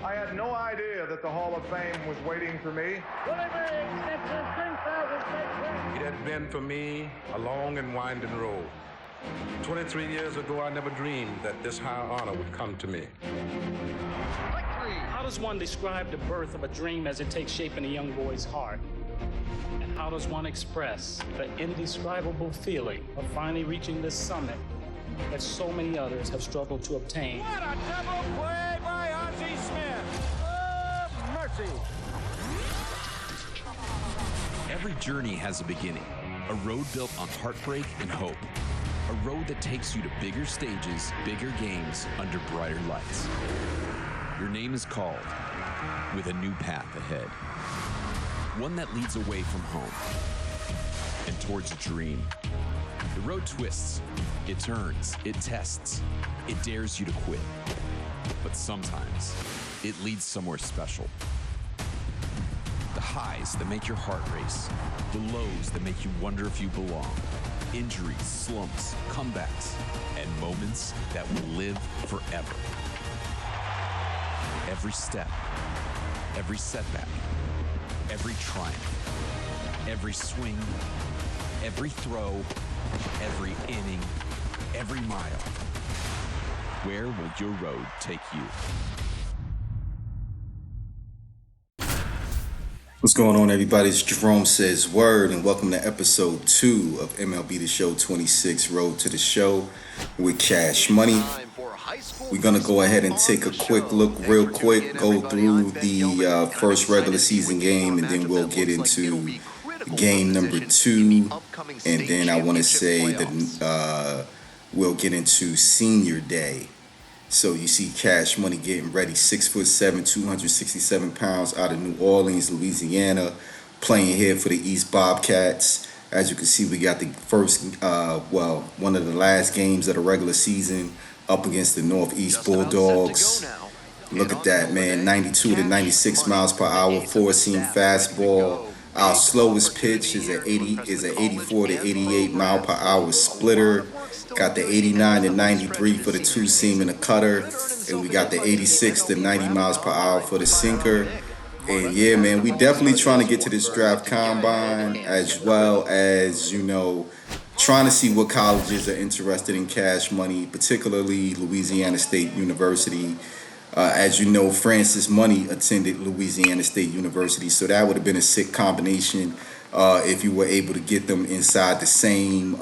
I had no idea that the Hall of Fame was waiting for me. It has been for me a long and winding road. 23 years ago, I never dreamed that this high honor would come to me. How does one describe the birth of a dream as it takes shape in a young boy's heart? And how does one express the indescribable feeling of finally reaching this summit that so many others have struggled to obtain? What a double play by Ozzie Smith! Oh, mercy! Every journey has a beginning, a road built on heartbreak and hope. A road that takes you to bigger stages, bigger games, under brighter lights. Your name is called, with a new path ahead. One that leads away from home and towards a dream. The road twists, it turns, it tests, it dares you to quit. But sometimes, it leads somewhere special. The highs that make your heart race, the lows that make you wonder if you belong. Injuries, slumps, comebacks, and moments that will live forever. Every step, every setback, every triumph, every swing, every throw, every inning, every mile. Where will your road take you? What's going on, everybody? It's Jerome Says Word, and welcome to episode 2 of MLB The Show 26 Road to the Show with Cash Money. We're going to go ahead and take a quick look real quick, go through the first regular season game, and then we'll get into game number 2. And then I want to say that we'll get into Senior Day. So you see Cash Money getting ready, 6'7", 267 pounds, out of New Orleans, Louisiana, playing here for the East Bobcats. As you can see, we got the first, one of the last games of the regular season up against the Northeast Bulldogs. Look at that, man, 92 to 96 miles per hour, four-seam fastball. Our slowest pitch is an 84 to 88 mile per hour splitter. Got the 89 to 93 for the two-seam and the cutter. And we got the 86 to 90 miles per hour for the sinker. And yeah, man, we definitely trying to get to this draft combine, as well as, trying to see what colleges are interested in Cash Money, particularly Louisiana State University. As you know, Francis Money attended Louisiana State University, so that would have been a sick combination if you were able to get them inside the same,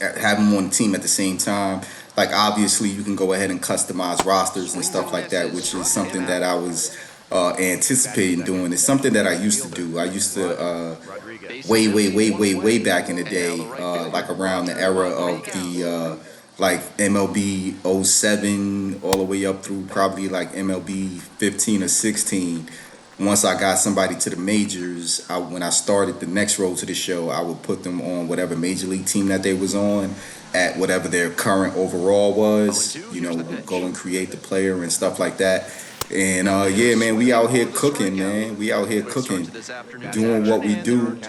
have them on the team at the same time. Like, obviously, you can go ahead and customize rosters and stuff like that, which is something that I was anticipating doing. It's something that I used to do. I used to, way back in the day, like around the era of the MLB 07 all the way up through probably like MLB 15 or 16. Once I got somebody to the majors, when I started the next road to the show, I would put them on whatever major league team that they was on at whatever their current overall was, go and create the player and stuff like that. And yeah, man, we out here cooking, man. We out here cooking, doing what we do.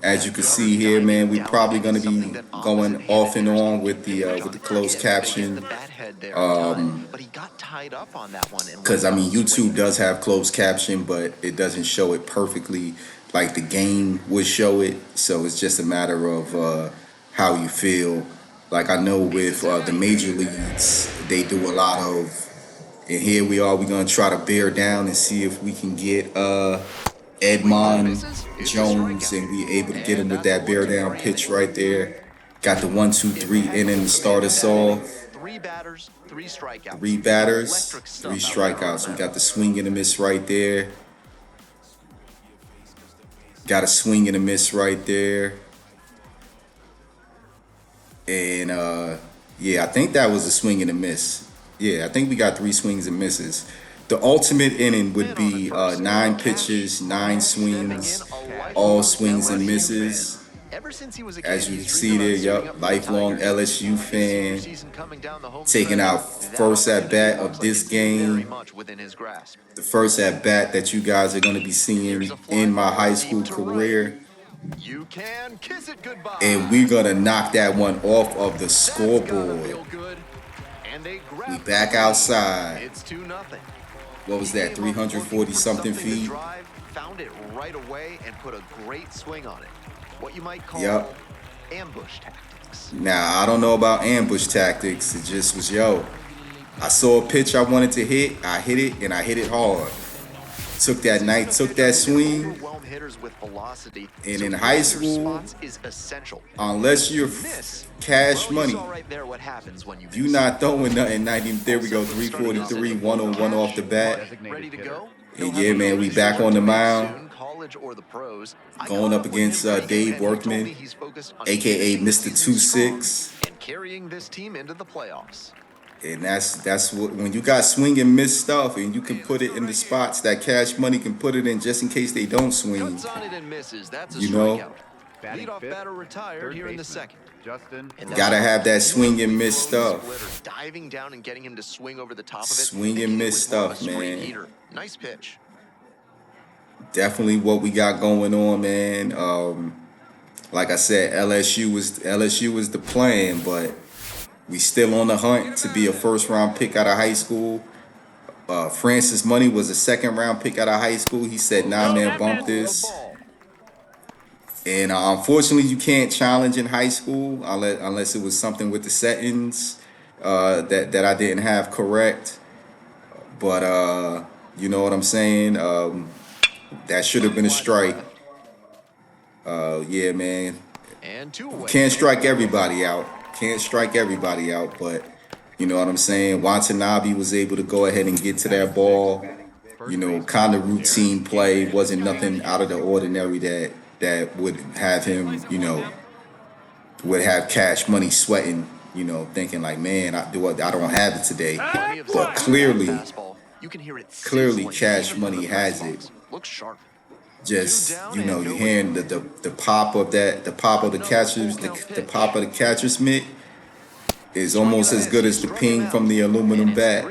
As you can see here, man, we probably going to be going off and on with the closed caption. Because, YouTube does have closed caption, but it doesn't show it perfectly like the game would show it. So it's just a matter of how you feel. Like, I know with the major leagues, they do a lot of, and here we are, we're going to try to bear down and see if we can get Edmond Jones, and we able to get him with that bear down pitch right there. Got the 1-2-3 inning to start us off. 3 batters, 3 strikeouts. 3 batters, 3 strikeouts. We got the swing and a miss right there. Got a swing and a miss right there. And yeah, I think that was a swing and a miss. Yeah, I think we got 3 swings and misses. The ultimate inning would be 9 pitches, 9 swings, all swings and misses. As you can see there, lifelong LSU fan, taking out first at bat of this game. The first at bat that you guys are going to be seeing in my high school career. And we're going to knock that one off of the scoreboard. We back outside. It's 2-0. What was that, 340 something feet? Found it right away and put a great swing on it. What you might call ambush tactics. Now, I don't know about ambush tactics. It just was, I saw a pitch I wanted to hit. I hit it, and I hit it hard. Took that swing. And in high school, unless you're Cash Money, you're not throwing nothing. There we go, 343, 101 off the bat. And yeah, man, we back on the mound. Going up against Dave Workman, a.k.a. Mr. 2-6. And carrying this team into the playoffs. And that's what, when you got swing and miss stuff, and you can put it in the spots that Cash Money can put it in just in case they don't swing. You know, leadoff batter retired here in the second. Gotta have that swing and miss stuff. Diving down and getting him to swing over the top of it. Swing and miss stuff, man. Nice pitch. Definitely what we got going on, man. Like I said, LSU was the plan, but we still on the hunt to be a first-round pick out of high school. Francis Money was a second-round pick out of high school. He said, nah, man, bump this. And unfortunately, you can't challenge in high school unless it was something with the settings that I didn't have correct. But you know what I'm saying? That should have been a strike. Yeah, man. Can't strike everybody out. Can't strike everybody out, but you know what I'm saying? Watanabe was able to go ahead and get to that ball. You know, kind of routine play. Wasn't nothing out of the ordinary that would have him, you know, would have Cash Money sweating, you know, thinking like, man, I don't have it today. But clearly Cash Money has it. Just, you know, you're hearing the pop of that, the pop of the catcher's mitt is almost as good as the ping from the aluminum bat.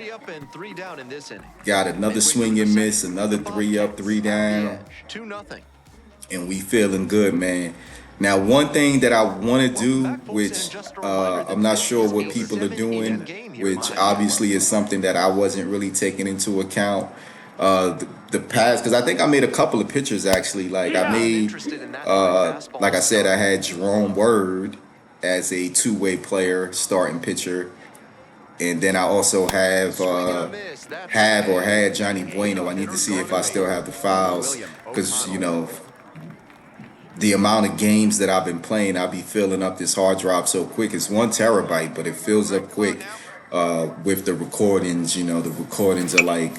Got another swing and miss, another 3 up, 3 down. 2-0. And we feeling good, man. Now, one thing that I want to do, which I'm not sure what people are doing, which obviously is something that I wasn't really taking into account. The past, because I think I made a couple of pictures actually. Like I made, like I said, I had Jerome Word as a two-way player, starting pitcher, and then I also had Johnny Bueno. I need to see if I still have the files, because you know, the amount of games that I've been playing, I'll be filling up this hard drive so quick. It's 1 terabyte, but it fills up quick with the recordings. You know, the recordings are like,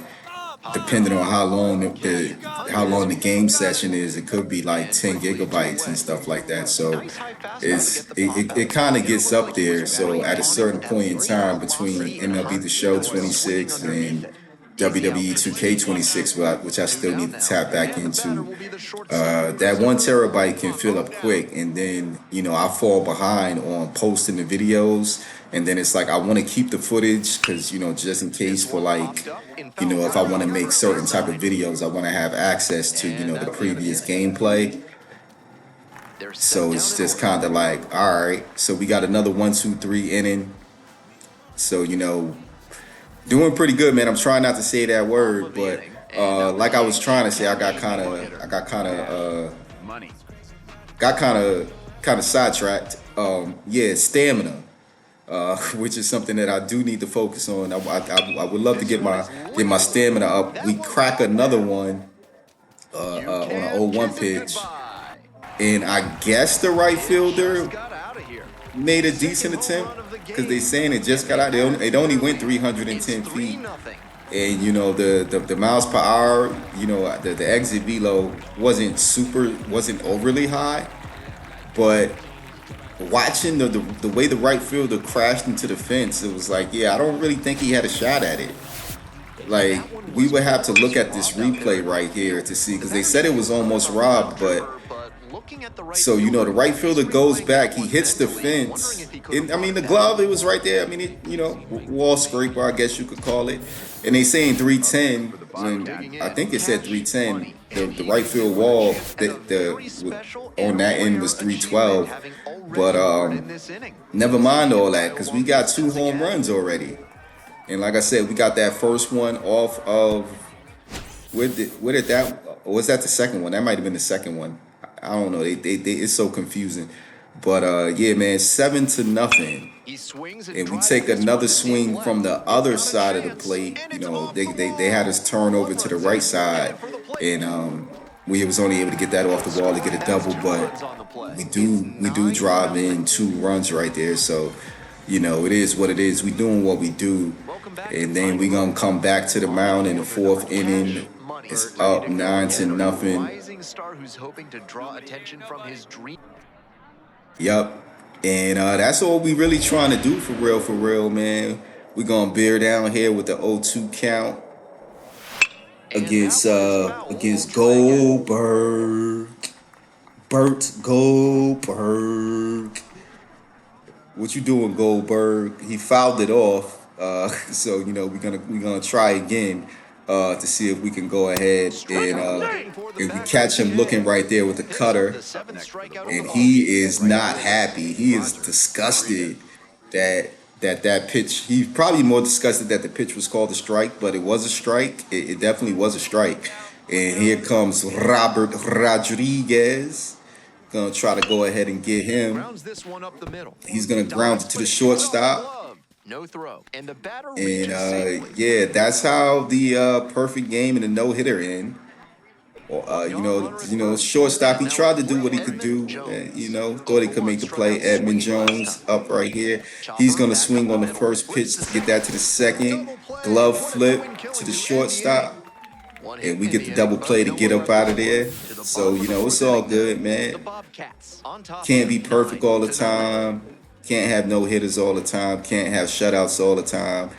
depending on how long the game session is, it could be like 10 gigabytes and stuff like that. So it kind of gets up there. So at a certain point in time between MLB The Show 26 and WWE 2K26, which I still need to tap back into, that 1 terabyte can fill up quick, and then you know I fall behind on posting the videos. And then it's like I want to keep the footage because, you know, just in case for like, you know, if I want to make certain type of videos, I want to have access to, you know, the previous gameplay. So it's just kind of like, all right. So we got another 1, 2, 3 inning. So, you know, doing pretty good, man. I'm trying not to say that word, but like I was trying to say, I got kind of sidetracked. Yeah, stamina. Which is something that I do need to focus on. I would love to get my stamina up. We crack another one on an 0-1 pitch, and I guess the right fielder made a decent attempt because they saying it just got out. It only went 310 feet, and you know the miles per hour. You know the exit velo wasn't overly high, but watching the way the right fielder crashed into the fence, it was like, yeah, I don't really think he had a shot at it. Like, we would have to look at this replay right here to see, because they said it was almost robbed, but so, you know, the right fielder goes back, he hits the fence. I mean, the glove, it was right there. I mean, it, you know, wall scraper, I guess you could call it. And they saying 310, when I think it said 310. The right field wall on that end was 312. But never mind all that, because we got 2 home runs already. And like I said, we got that first one off of where did that, or was that the second one? That might have been the second one. I don't know. They it's so confusing. But yeah, man, 7-0. He swings And we drives take this another one to swing deep from the left. other Got a side of the chance, plate. and You it's know, off they the had wall. us turn over to the right side, For the plate. and we was only able to get that off the wall to get a double. But we do drive in 2 runs right there. So, you know, it is what it is. We doing what we do, and then we gonna come back to the mound in the 4th inning. It's up 9-0. Rising star who's hoping to draw attention from his dream. Yep. And that's all we really trying to do for real, man. We're gonna bear down here with the 0-2 count against Goldberg. Bert Goldberg. What you doing, Goldberg? He fouled it off. So you know we're gonna try again to see if we can go ahead and if we catch him looking right there with the cutter, and he is not happy. He is disgusted that pitch. He's probably more disgusted that the pitch was called a strike, but it was a strike. It definitely was a strike. And here comes Robert Rodriguez. Gonna try to go ahead and get him. He's gonna ground it to the shortstop. No throw. And the batter And yeah, that's how the perfect game and a no-hitter end. You know, shortstop. He tried to do what he could do. You know, thought he could make the play. Edmund Jones up right here. He's gonna swing on the first pitch to get that to the second. Glove flip to the shortstop, and we get the double play to get up out of there. So you know, it's all good, man. Can't be perfect all the time. Can't have no hitters all the time. Can't have shutouts all the time.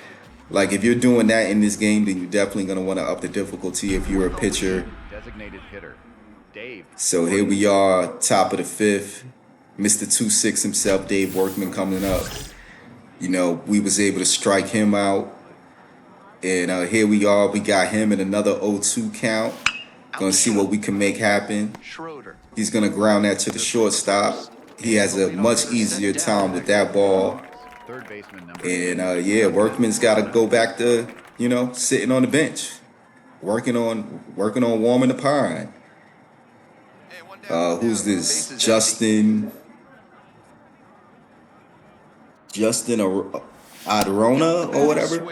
Like if you're doing that in this game, then you're definitely gonna want to up the difficulty if you're a pitcher. Designated hitter, Dave. So here we are, top of the 5th. Mr. 2-6 himself, Dave Workman, coming up. You know, we was able to strike him out. And here we are. We got him in another 0-2 count. Gonna see what we can make happen. He's gonna ground that to the shortstop. He has a much easier time with that ball. And yeah, Workman's got to go back to, you know, sitting on the bench, working on warming the pine. Who's this? Justin Adirona or whatever.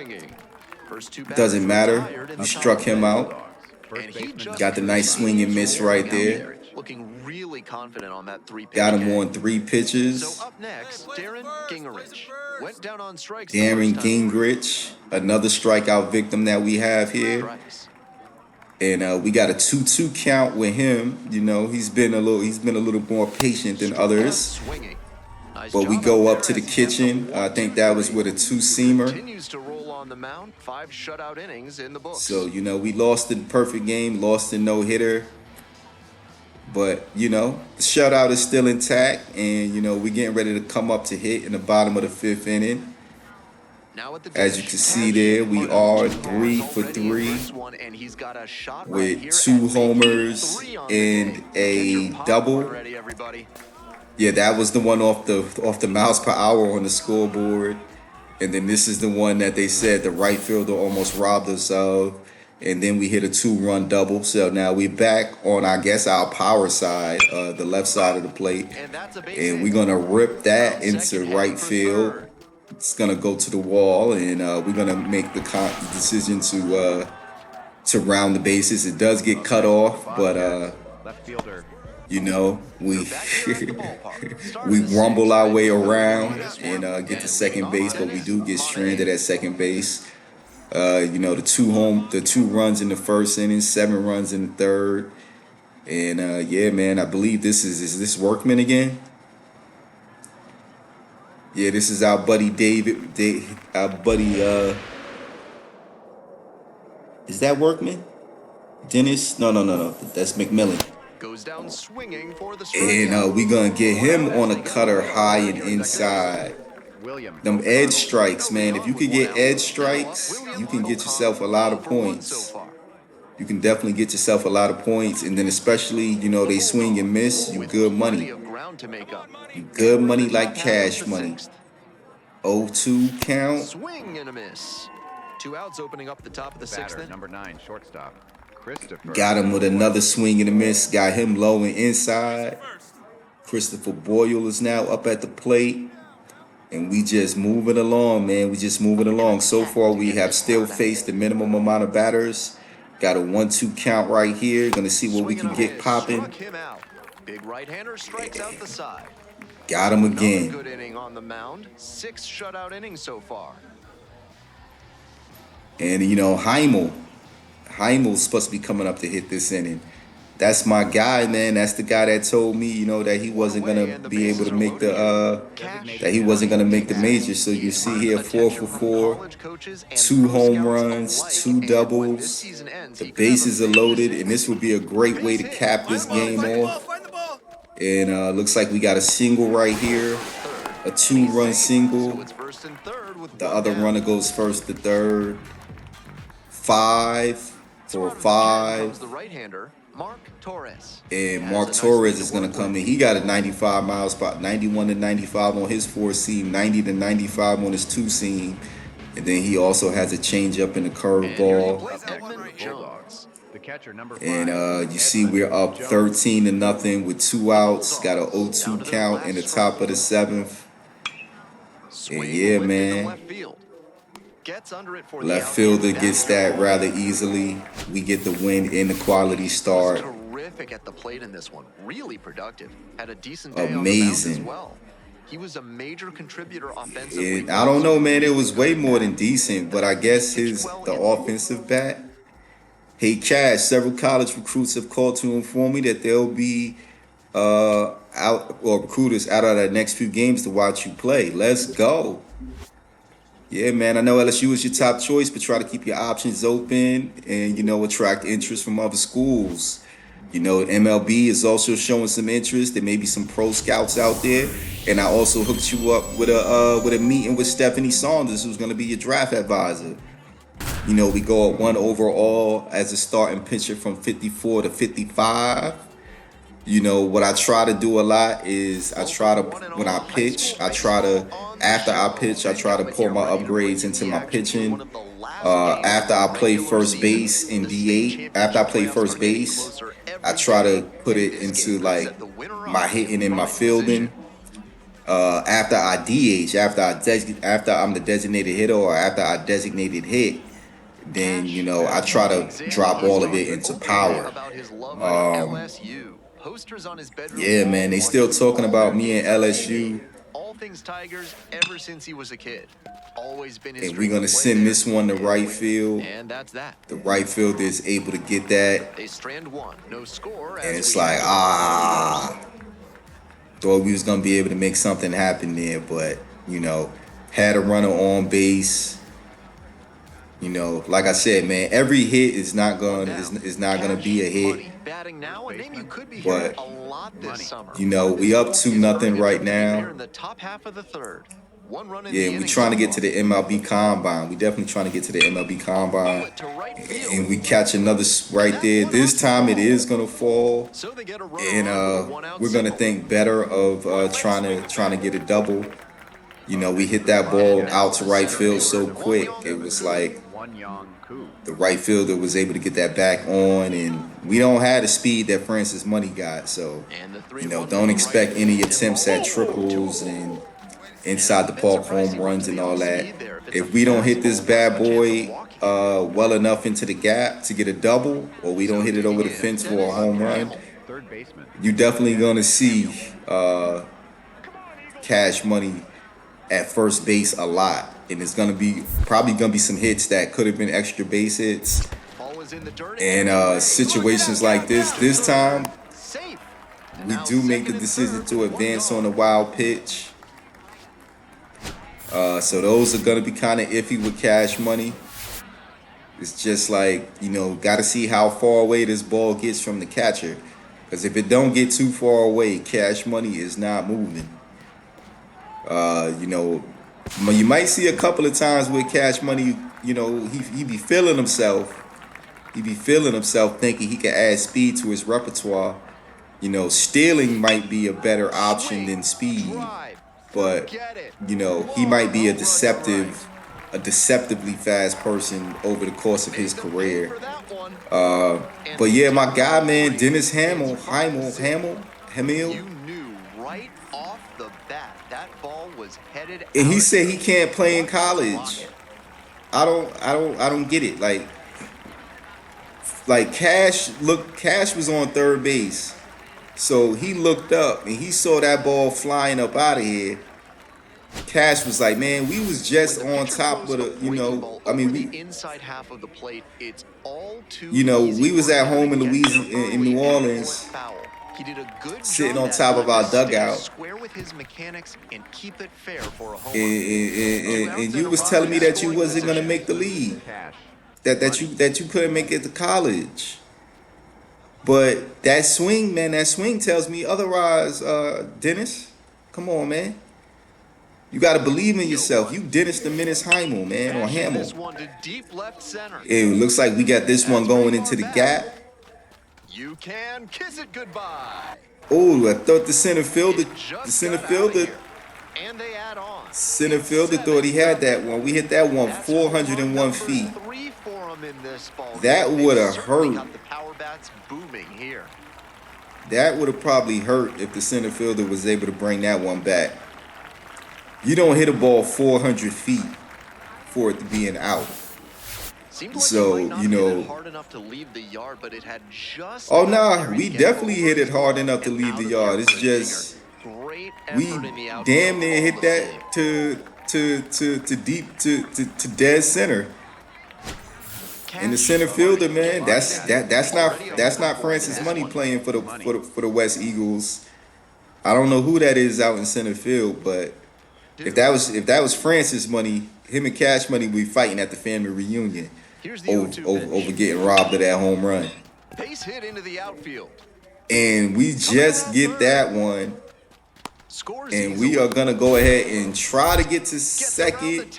Doesn't matter. You struck him out. Got the nice swing and miss right there. Looking really confident on that 3-pitch. Got him on 3 pitches. So up next, Darren Gingrich went down on strikes. Darren Gingrich, another strikeout victim that we have here. And we got a 2-2 count with him. You know, he's been a little more patient than others. But we go up to the kitchen. I think that was with a 2-seamer. Continues to roll on the mound. 5 shutout innings in the books. So, you know, we lost in perfect game, lost in no-hitter. But, you know, the shutout is still intact. And, you know, we're getting ready to come up to hit in the bottom of the 5th inning. As you can see there, we are 3 for 3 with 2 homers and a double. Yeah, that was the one off the miles per hour on the scoreboard. And then this is the one that they said the right fielder almost robbed us of. And then we hit a 2-run double. So now we're back on, I guess, our power side, the left side of the plate. And we're going to rip that into right field. It's going to go to the wall. And we're going to make the decision to round the bases. It does get cut off, but, you know, we rumble our way around and get to second base. But we do get stranded at second base. You know, the 2 runs in the first inning, 7 runs in the third. And yeah, man, I believe is this Workman again? Yeah, this is our buddy our buddy is that Workman? Dennis? No. That's McMillan. Goes down swinging for the and we're gonna get him on a cutter high and inside. Them edge strikes, man. If you could get edge strikes, you can get yourself a lot of points. You can definitely get yourself a lot of points. And then especially, you know, they swing and miss, you good money. You good money like cash money. 0-2 count. Swing and a miss. 2 outs opening up the top of the 6th inning. Number 9, shortstop, Christopher. Got him with another swing and a miss. Got him low and inside. Christopher Boyle is now up at the plate. And we just moving along, man. We just moving along. So far, we have still faced the minimum amount of batters. Got a 1-2 count right here. Gonna see what we can get popping. Big right-hander strikes out the side. Got him again. Another good inning on the mound. 6 shutout innings so far. And, you know, Heimel's supposed to be coming up to hit this inning. That's my guy, man. That's the guy that told me, you know, that he wasn't gonna be able to make the majors. So you see here, 4 for 4, 2 home runs, 2 doubles. The bases are loaded, and this would be a great way to cap this game off. And looks like we got a single right here, a 2-run single. The other runner goes first to third. 5 for 5. The right-hander, Mark Torres. And Mark Torres is going to come in. He got a 95 miles spot, 91 to 95 on his 4-seam, 90 to 95 on his 2-seam. And then he also has a changeup and a curveball. And you see we're up 13 to nothing with 2 outs. Got an 0-2 count in the top of the 7th. And yeah, man. Left fielder gets that rather easily. We get the win in the quality start. Terrific at the plate in this one. Really productive. Had a decent day amazing. On the mound as well. He was a major contributor offensively. I don't know, man. It was way more than decent, but I guess the offensive bat. Hey, Cash, several college recruits have called to inform me that they'll be recruiters out of the next few games to watch you play. Let's go. Yeah, man, I know LSU is your top choice, but try to keep your options open and, you know, attract interest from other schools. You know, MLB is also showing some interest. There may be some pro scouts out there. And I also hooked you up with a meeting with Stephanie Saunders, who's going to be your draft advisor. You know, we go at 1 overall as a starting pitcher from 54 to 55. You know, what I try to do a lot is when I pitch, after I pitch, I try to pour my upgrades into my pitching. After I play first base in D8, after I play first base, I try to put it into like my hitting and my fielding. After I DH, after I'm the designated hitter or after I designated hit, then, you know, I try to drop all of it into power. Yeah, man, they still talking about me and LSU. All things Tigers ever since he was a kid. Always been his. And we're gonna send this one to right field. And that's that. The right fielder is able to get that. They strand 1, no score. And it's like, thought we was gonna be able to make something happen there, but, you know, had a runner on base. You know, like I said, man, every hit is not gonna be a hit. But, you know, we up 2-0 right now. Yeah, we trying to get to the MLB Combine. We definitely trying to get to the MLB Combine. And we catch another right there. This time it is gonna fall. And we're gonna think better of trying to get a double. You know, we hit that ball out to right field so quick. It was like the right fielder was able to get that back on, and we don't have the speed that Francis Money got. So, you know, don't expect any attempts at triples and inside the park home runs and all that. If we don't hit this bad boy well enough into the gap to get a double, or we don't hit it over the fence for a home run, you're definitely going to see Cash Money at first base a lot. And it's probably gonna be some hits that could have been extra base hits. And situations like this time, we do make the decision to advance on a wild pitch. So those are gonna be kind of iffy with Cash Money. It's just like, you know, got to see how far away this ball gets from the catcher. Because if it don't get too far away, Cash Money is not moving. You know, you might see a couple of times where Cash Money, you know, he be feeling himself. He be feeling himself thinking he can add speed to his repertoire. You know, stealing might be a better option than speed. But, you know, he might be a deceptive a deceptively fast person over the course of his career. But yeah, my guy, man, Dennis Hamill. You knew right off the bat that ball was headed. And he said he can't play in college. I don't get it. Like Cash was on third base. So he looked up and he saw that ball flying up out of here. Cash was like, man, we was just on top of the, the inside half of the plate. It's all too we was at home in Louisiana, in New Orleans, he did a good sitting job on top of our dugout. Square with his mechanics and keep it fair for a home and you was telling me that you wasn't gonna make the league, that you couldn't make it to college. But that swing tells me otherwise. Dennis, come on, man. You got to believe in yourself. You Dennis the Menace Hamill, man, or Hamill. It looks like we got this one going into the gap. You can kiss it goodbye. Oh, I thought the center fielder thought he had that one. We hit that one 401 feet. That would have hurt. That would have probably hurt if the center fielder was able to bring that one back. You don't hit a ball 400 feet for it to be an out. So, hard enough to leave the yard, but it had just we definitely hit it hard enough to leave the yard. It's just we damn near hit that to dead center. And the center fielder, man, that's not Francis Money playing for the West Eagles. I don't know who that is out in center field, but if that was Francis Money, him and Cash Money would be fighting at the family reunion over getting robbed of that home run. Base hit into the outfield. And we just get that one. And we are gonna go ahead and try to get to second.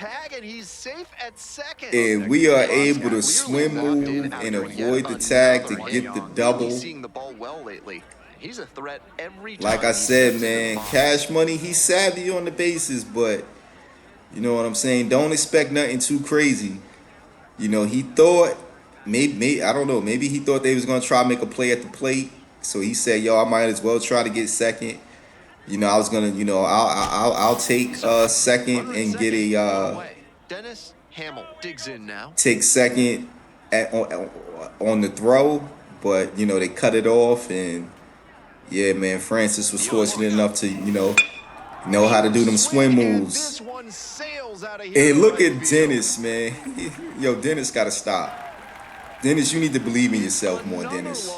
And we are able to swim move and avoid the tag to get the double. He's a threat every time. Like I said, man, Cash Money, he's savvy on the bases, but you know what I'm saying? Don't expect nothing too crazy. He thought maybe I don't know, maybe he thought they was gonna try to make a play at the plate. So he said, yo, I might as well try to get second. I was gonna, I'll take second and get a Dennis Hamill digs in now. Take second on the throw, but they cut it off. And yeah, man, Francis was fortunate enough to know how to do them swim moves. And look at Dennis, man. Yo, Dennis gotta stop. Dennis, you need to believe in yourself more, Dennis.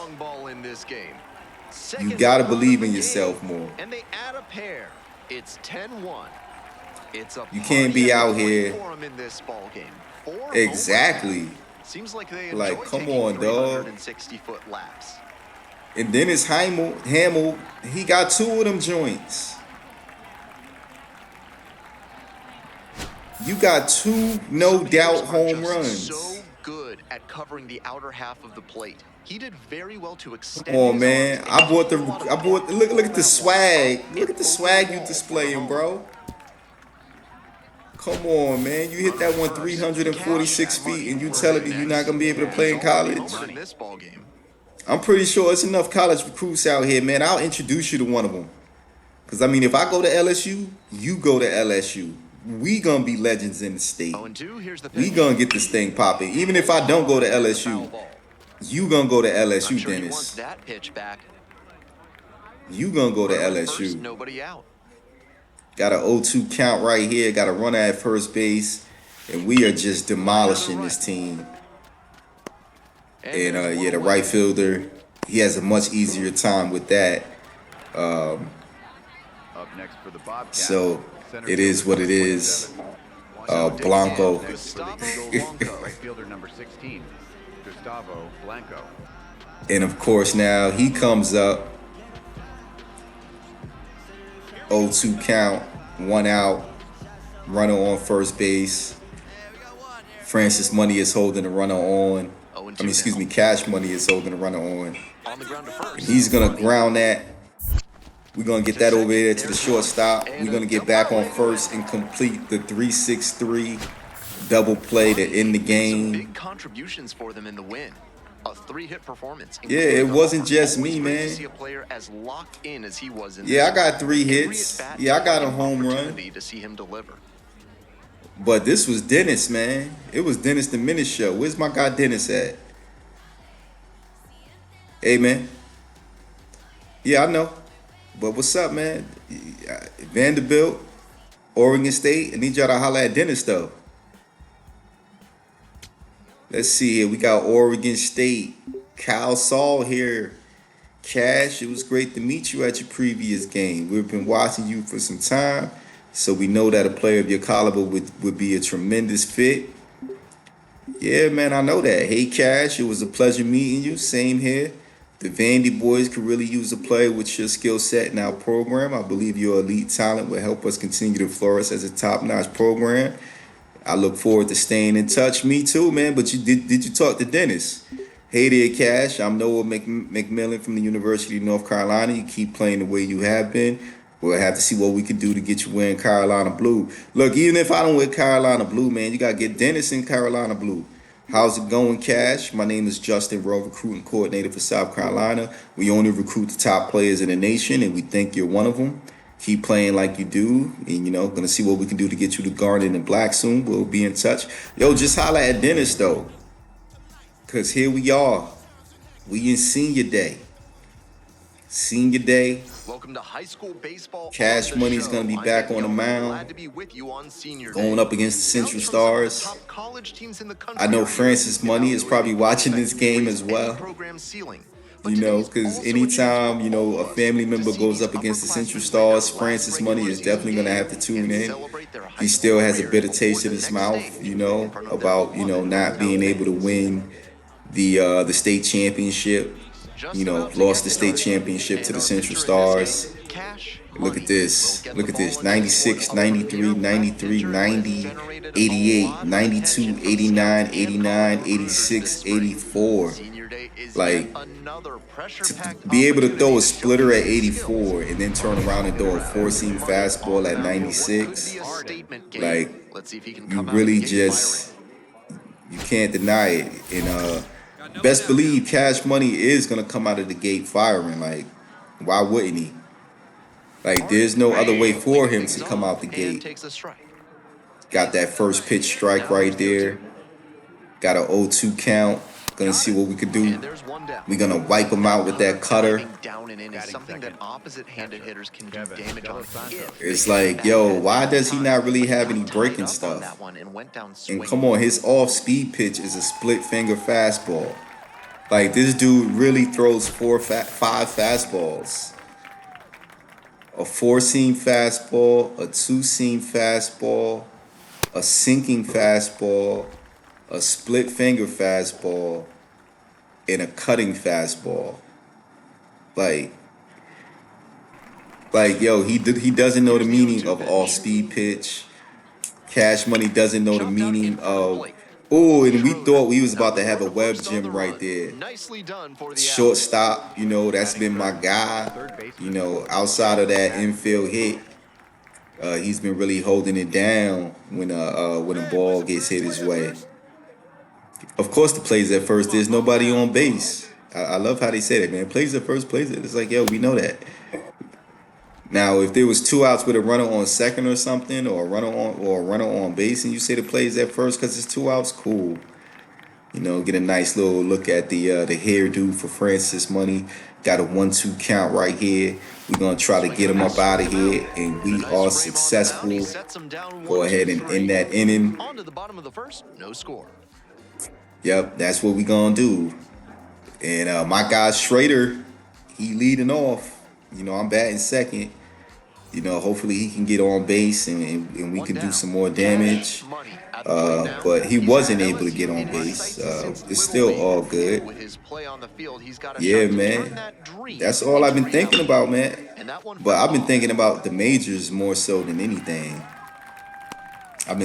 You gotta believe in yourself more. And they add a pair. It's 10-1. It's a you can't be out here. In this ball game. Exactly. Seems like they come on, dog. 360-foot laps. And Dennis Hamill, he got two of them joints. You got two no doubt home runs. So good at covering the outer half of the plate. He did very well to extend. Come on, man. I bought look at the swag. Look at the swag you displaying, bro. Come on, man. You hit that one 346 feet and you telling me you're not gonna be able to play in college? I'm pretty sure it's enough college recruits out here, man. I'll introduce you to one of them. Because, if I go to LSU, you go to LSU. We gonna be legends in the state. We gonna get this thing popping. Even if I don't go to LSU, you gonna go to LSU, Dennis. You gonna go to LSU. Nobody out. Got an 0-2 count right here. Got a runner at first base. And we are just demolishing this team. And the right fielder, he has a much easier time with that. Up next for the Bobcats, so it is what it is. Blanco. right fielder number 16, Gustavo Blanco. And of course now he comes up. 0-2 count, 1 out, runner on first base. Francis Money is holding the runner on. Cash Money is holding the runner on. He's gonna ground that. We're gonna get that over there to the shortstop. We're gonna get back on first and complete the 3-6-3 double play to end the game. Big contributions for them in the win. A 3-hit performance. Yeah, it wasn't just me, man. See a player as locked in as he was in I got 3 hits. Yeah, I got a home run. To see him deliver. But this was Dennis, man. It was Dennis the Menace show. Where's my guy Dennis at? Hey, man. Yeah, I know. But what's up, man? Vanderbilt, Oregon State. I need y'all to holler at Dennis, though. Let's see here. We got Oregon State. Kyle Saul here. Cash, it was great to meet you at your previous game. We've been watching you for some time, so we know that a player of your caliber would be a tremendous fit. Yeah, man, I know that. Hey, Cash, it was a pleasure meeting you. Same here. The Vandy boys could really use a player with your skill set in our program. I believe your elite talent will help us continue to flourish as a top-notch program. I look forward to staying in touch. Me too, man. But did you talk to Dennis? Hey there, Cash. I'm Noah McMillan from the University of North Carolina. You keep playing the way you have been. We'll have to see what we can do to get you wearing Carolina blue. Look, even if I don't wear Carolina blue, man, you got to get Dennis in Carolina blue. How's it going, Cash? My name is Justin Rowe, recruiting coordinator for South Carolina. We only recruit the top players in the nation, and we think you're one of them. Keep playing like you do, and, gonna see what we can do to get you to Garnet and Black soon. We'll be in touch. Yo, just holla at Dennis, though, because here we are. We in senior day. Senior day. Welcome to high school baseball. Cash Money's going to be back on the mound, going up against the Central Stars. I know Francis Money is probably watching this game as well. Because anytime, a family member goes up against the Central Stars, Francis Money is definitely going to have to tune in. He still has a bitter taste in his mouth, about, not being able to win the state championship. Lost the state championship to the Central Stars. Look at this. 96, 93, 93, 90, 88, 92, 89, 89, 86, 84. Like, to be able to throw a splitter at 84 and then turn around and throw a 4-seam fastball at 96, like, you really just, you can't deny it. And best believe Cash Money is going to come out of the gate firing. Like, why wouldn't he? Like, there's no other way for him to come out the gate. Got that first pitch strike right there. Got an 0-2 count. Gonna see what we could do. We're gonna wipe him out with that cutter. It's like, yo, why does he not really have any breaking stuff? And come on, his off-speed pitch is a split finger fastball. Like, this dude really throws 5 fastballs. A 4-seam fastball, a 2-seam fastball, a sinking fastball, a split finger fastball, and a cutting fastball. Like yo, he doesn't know the meaning of off-speed pitch. Cash Money doesn't know the meaning of. Oh, and we thought we was about to have a web gem right there. Shortstop, that's been my guy. Outside of that infield hit, he's been really holding it down when a ball gets hit his way. Of course, the plays at first, there's nobody on base. I love how they said it, man. Plays at first, plays it. It's like, yo, we know that. Now, if there was 2 outs with a runner on second or something, or a runner on base, and you say the plays at first because it's 2 outs, cool. Get a nice little look at the hairdo for Francis Money. Got a 1-2 count right here. We're gonna try to get him up out of here, and we are successful. Go ahead and end that inning. On to the bottom of the first, no score. Yep, that's what we gonna do. And my guy Schrader, he leading off. I'm batting second. Hopefully he can get on base and we can do some more damage. But he wasn't able to get on base. It's still all good. Yeah, man. That's all I've been thinking about, man. But I've been thinking about the majors more so than anything. I'm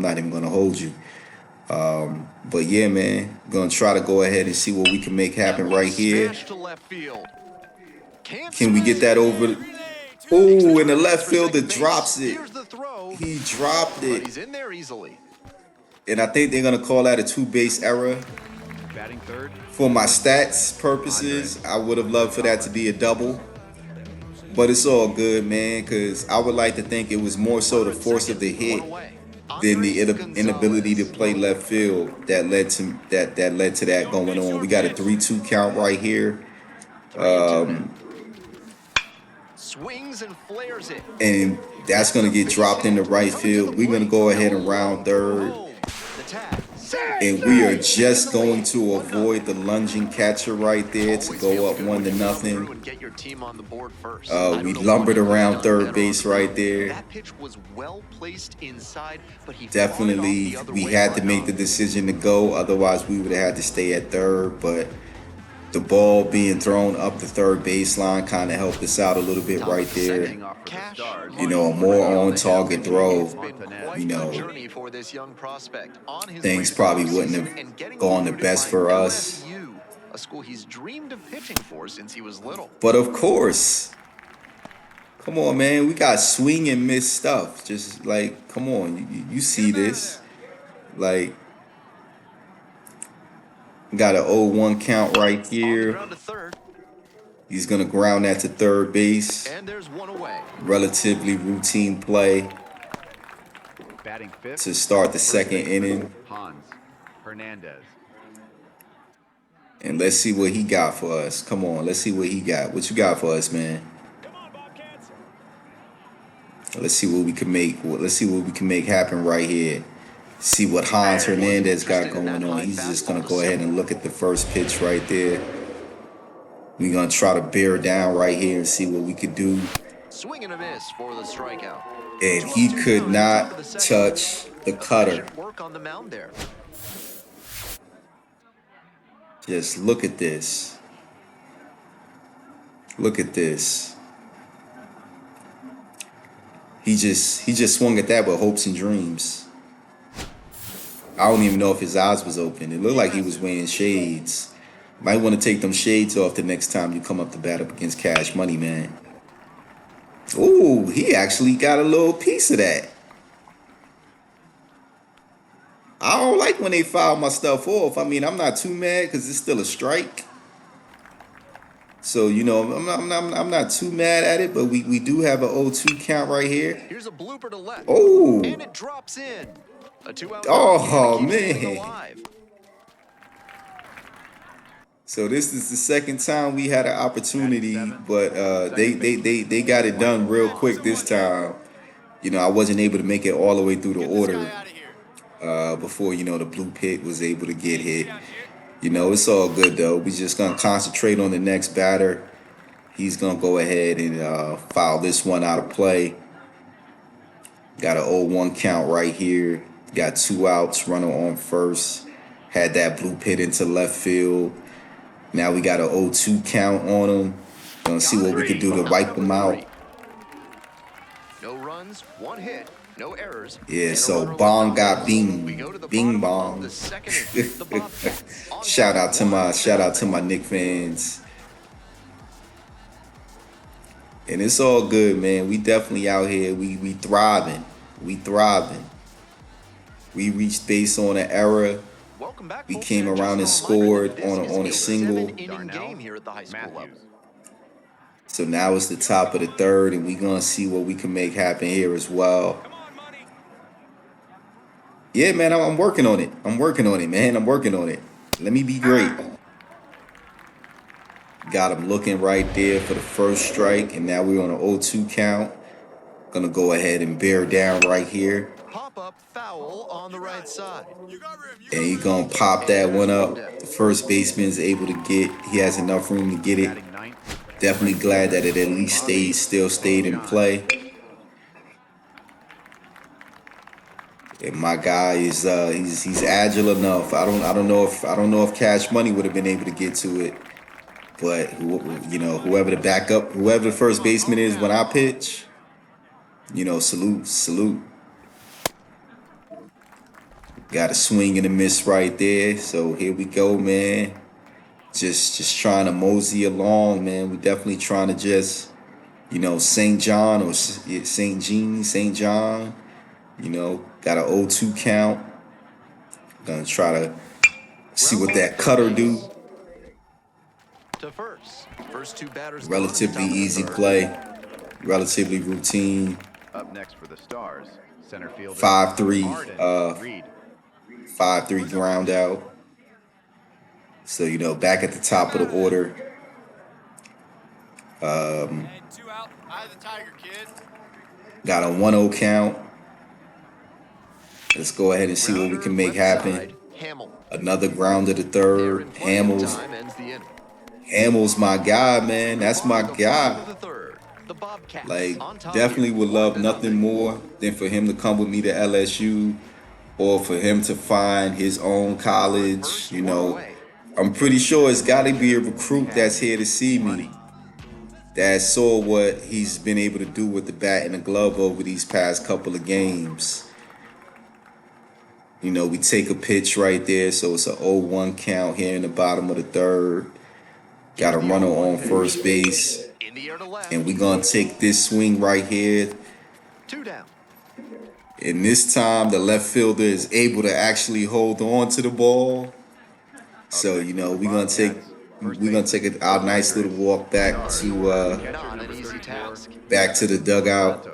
not even gonna hold you. But yeah, man, gonna try to go ahead and see what we can make happen right here. Can we get that over? Oh, and the left fielder drops it. He dropped But it. he's in there easily. And I think they're going to call that a two-base error. Batting third. For my stats purposes, I would have loved for that to be a double. But it's all good, man, because I would like to think it was more so the force of the hit than the inability to play left field that led to that going on. We got a 3-2 count right here. Swings and flares it. And that's going to get dropped into right field. We're going to go ahead and round third. And we are just going to avoid the lunging catcher right there to go up 1-0. We lumbered around third base right there. That pitch was well placed inside, but he definitely we had to make the decision to go. Otherwise, we would have had to stay at third. But the ball being thrown up the third baseline kind of helped us out a little bit right there. You know, a more on-target throw. You know, things probably wouldn't have gone the best for us. A school he's dreamed of pitching for since he was little. But of course, come on, man, we got swing and miss stuff. Just like, come on, you see this. Like, got an 0-1 count right here. He's going to ground that to third base. And there's one away. Relatively routine play Batting fifth. to start the second inning. Hans Hernandez. And let's see what he got for us. Come on, let's see what he got. What you got for us, man? Let's see what we can make. Let's see what we can make happen right here. See what Hans Hernandez got going on. He's just going to go ahead and look at the first pitch right there. We're going to try to bear down right here and see what we could do. Swing and a miss for the strikeout. And he could not touch the cutter. Work on the mound there. Just look at this. Look at this. He just swung at that with hopes and dreams. I don't even know if his eyes was open. It looked like he was wearing shades. Might want to take them shades off the next time you come up to bat up against Cash Money, man. Ooh, he actually got a little piece of that. I don't like when they foul my stuff off. I mean, I'm not too mad because it's still a strike. So, you know, I'm not too mad at it, but we do have an 0-2 count right here. Here's a blooper to left. Oh. And it drops in. A 2-out. Oh, man. So this is the second time we had an opportunity, but they got it done real quick this time. You know, I wasn't able to make it all the way through the order before, you know, the blue pit was able to get hit. You know, it's all good, though. We just going to concentrate on the next batter. He's going to go ahead and foul this one out of play. Got an 0-1 count right here. Got 2 outs, runner on first. Had that blue pit into left field. Now we got an 0-2 count on him. Gonna see what we can do to wipe him out. No runs, 1 hit, no errors. Yeah, so Bong got bing, bing bong. shout out to my Knick fans. And it's all good, man. We definitely out here. We thriving. We thriving. We reached base on an error. We came around and scored on a single. So now it's the top of the third, and we're going to see what we can make happen here as well. Yeah, man, I'm working on it. I'm working on it, man. I'm working on it. Let me be great. Got him looking right there for the first strike, and now we're on an 0-2 count. Going to go ahead and bear down right here. Pop-up foul on the right side. And he's going to pop that one up. The first baseman's able to get, he has enough room to get it. Definitely glad that it at least still stayed in play. And my guy is he's agile enough. I don't know if Cash Money would have been able to get to it. But you know, whoever the first baseman is when I pitch, you know, salute. Got a swing and a miss right there. So here we go, man. Just trying to mosey along, man. We definitely trying to just, you know, St. John or St. John, You know, got an 0-2 count. Gonna try to see what that cutter do. To first two batters. Relatively easy play. Relatively routine. Up next for the Stars, center fielder 5-3. Reed. 5-3 ground out. So, you know, back at the top of the order. Got a 1-0 count. Let's go ahead and see what we can make happen. Another grounder to third. Hamill's my guy, man. That's my guy. Like, definitely would love nothing more than for him to come with me to LSU or for him to find his own college. You know, I'm pretty sure it's got to be a recruit that's here to see me that saw what he's been able to do with the bat and the glove over these past couple of games. You know, we take a pitch right there, so it's an 0-1 count here in the bottom of the third. Got a runner on first base. And we're going to take this swing right here. 2 down. And this time, the left fielder is able to actually hold on to the ball. So, you know, we're going to take our nice little walk back to the dugout.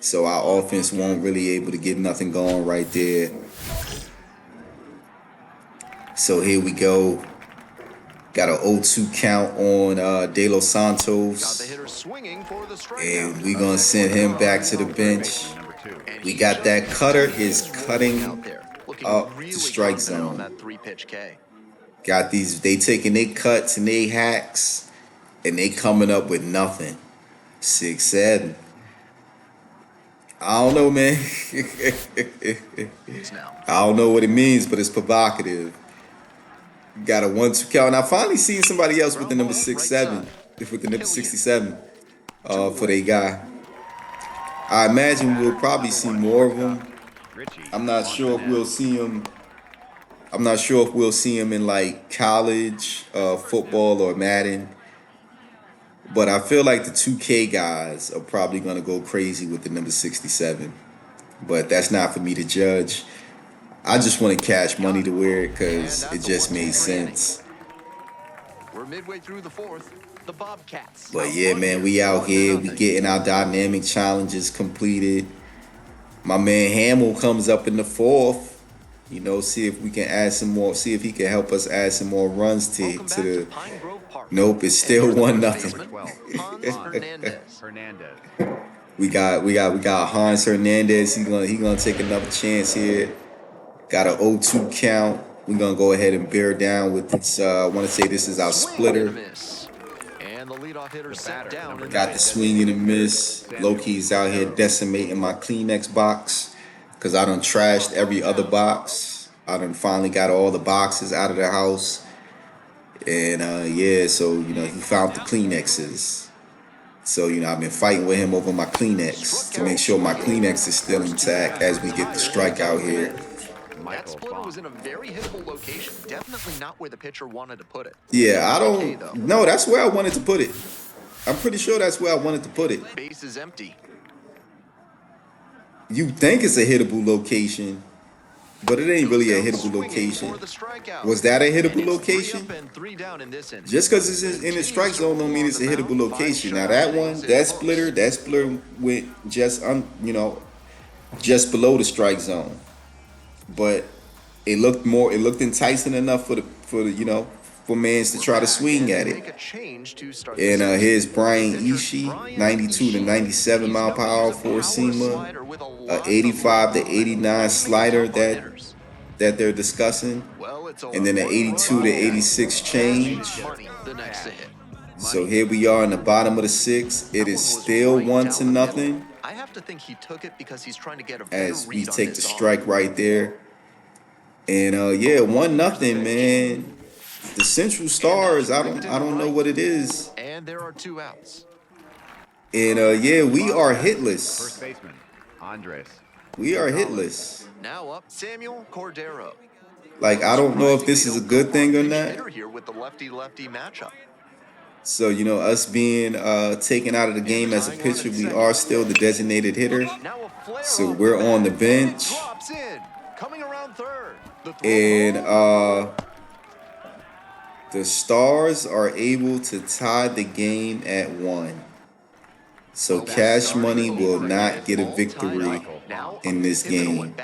So our offense won't really able to get nothing going right there. So here we go. Got an 0-2 count on De Los Santos. And we're going to send him back to the bench. We got that cutter is cutting up the strike zone. Got these, they taking their cuts and their hacks, and they coming up with nothing. 6-7. I don't know, man. I don't know what it means, but it's provocative. Got a 1-2 count. And I finally seen somebody else with the number 6-7, with the number 67 for their guy. I imagine we'll probably see more of them. I'm not sure if we'll see him. I'm not sure if we'll see him in like college football or Madden. But I feel like the 2K guys are probably going to go crazy with the number 67. But that's not for me to judge. I just want to cash money to wear it because it just made sense. We're midway through the fourth. The Bobcats. But yeah, man, we out here. We getting our dynamic challenges completed. My man Hamill comes up in the fourth. You know, see if we can add some more. See if he can help us add some more runs to the. Nope, it's still 1-0. We got Hans Hernandez. He gonna take another chance here. Got an 0-2 count. We're gonna go ahead and bear down with this. I want to say this is our splitter. Got the swing and a miss. Loki's out here decimating my Kleenex box because I done trashed every other box. I done finally got all the boxes out of the house. And yeah, so, you know, he found the Kleenexes. So, you know, I've been fighting with him over my Kleenex to make sure my Kleenex is still intact as we get the strikeout here. That splitter was in a very hittable location. Definitely not where the pitcher wanted to put it. Yeah, I don't. No, that's where I wanted to put it. I'm pretty sure that's where I wanted to put it. Base is empty. You think it's a hittable location, but it ain't really a hittable location. Was that a hittable location? Just because it's in the strike zone don't mean it's a hittable location. Now that splitter went just just below the strike zone. But it looked enticing enough for mans to try to swing at it. And here's Brian Ishii, 92 to 97 mile per hour four-seamer, 85 to 89 slider that they're discussing, and then an 82 to 86 change. So here we are in the bottom of the sixth. It is still 1-0. I have to think he took it because he's trying to get a as we take the strike right there. And yeah, 1-0, man. The Central Stars, I don't know what it is. And there are 2 outs. And yeah, we are hitless. First baseman, Andres. We are hitless. Now up, Samuel Cordero. Like, I don't know if this is a good thing or not. Here with the lefty-lefty matchup. So, you know, us being taken out of the game as a pitcher, we are still the designated hitter. So we're on the bench. And the Stars are able to tie the game at 1. So Cash Money will not get a victory in this game.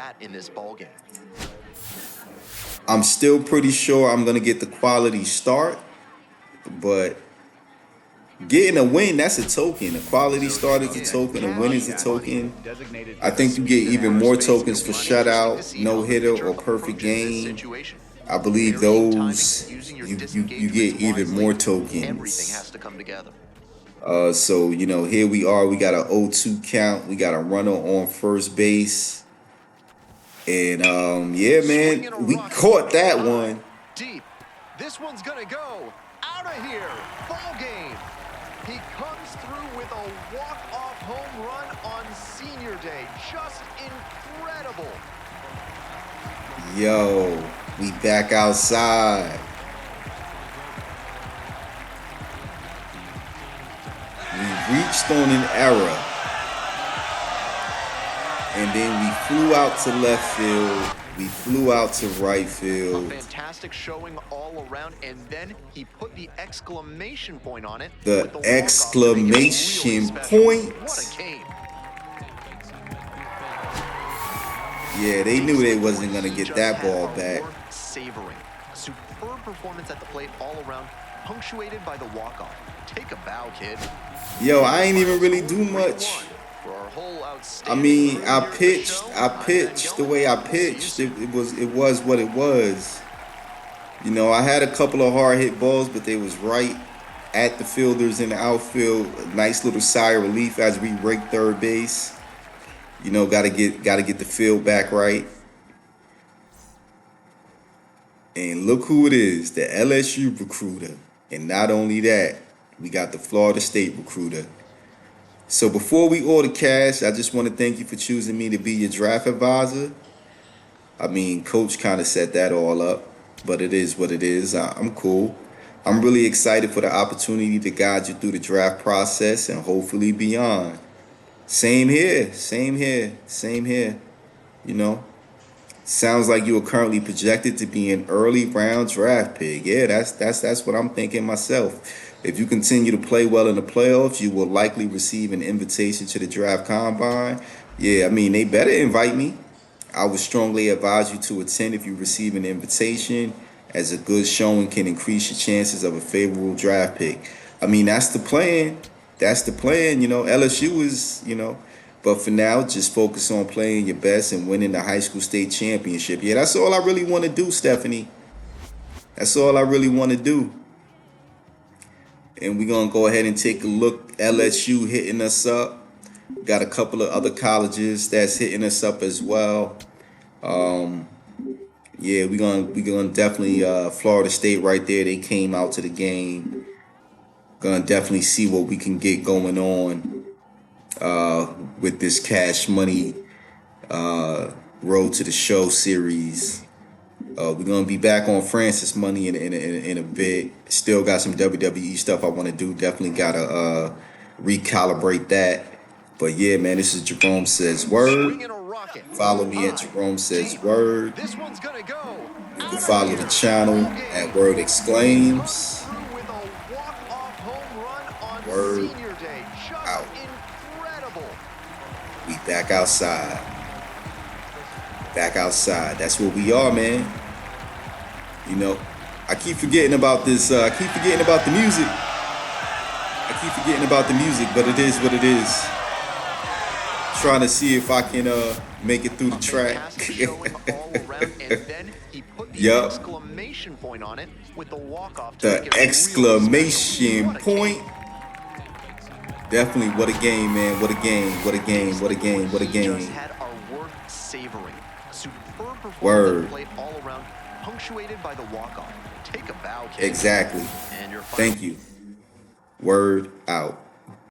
I'm still pretty sure I'm going to get the quality start, but getting a win, that's a token. A quality start is a token. A win is a token. I think you get even more tokens for shutout, no-hitter, or perfect game. I believe those, you get even more tokens. So, you know, here we are. We got an 0-2 count. We got a runner on first base. And, yeah, man, we caught that one. Deep. This one's going to go out of here. Ball game. He comes through with a walk-off home run on senior day. Just incredible. Yo, we back outside. We reached on an error. And then we flew out to left field. We flew out to right field. A fantastic showing all around, and then he put the exclamation point on it. The exclamation point. What a game. Yeah, they knew they wasn't gonna get that ball back. Savoring. A superb performance at the plate all around, punctuated by the walk-off. Take a bow, kid. Yo, I ain't even really do much. I mean, I pitched the way I pitched. It was what it was. You know, I had a couple of hard hit balls, but they was right at the fielders in the outfield. A nice little sigh of relief as we raked third base. You know, gotta get the field back right. And look who it is, the LSU recruiter. And not only that, we got the Florida State recruiter. So before we order cash, I just want to thank you for choosing me to be your draft advisor. I mean, Coach kind of set that all up, but it is what it is. I'm cool. I'm really excited for the opportunity to guide you through the draft process and hopefully beyond. Same here. You know, sounds like you are currently projected to be an early round draft pick. Yeah, that's what I'm thinking myself. If you continue to play well in the playoffs, you will likely receive an invitation to the draft combine. Yeah, I mean, they better invite me. I would strongly advise you to attend if you receive an invitation, as a good showing can increase your chances of a favorable draft pick. I mean, that's the plan. You know, LSU is, you know, but for now, just focus on playing your best and winning the high school state championship. Yeah, that's all I really want to do, Stephanie. That's all I really want to do. And we're going to go ahead and take a look. LSU hitting us up. Got a couple of other colleges that's hitting us up as well. Yeah, we're gonna definitely Florida State right there. They came out to the game. Gonna definitely see what we can get going on with this Cash Money Road to the Show series. We're going to be back on Francis Money in a bit. Still got some WWE stuff I want to do. Definitely got to recalibrate that. But yeah, man, this is Jerome Says Word. Follow me at Jerome Says Word. You can follow the channel at Word Exclaims. Word out. We back outside. Back outside. That's what we are, man. You know, I keep forgetting about this. I keep forgetting about the music. But it is what it is. Trying to see if I can make it through the track. Yup. The exclamation point. Definitely, what a game, man. What a game. Word. Punctuated by the walk-off. Take a bow, kid. Exactly. Thank you. Word out.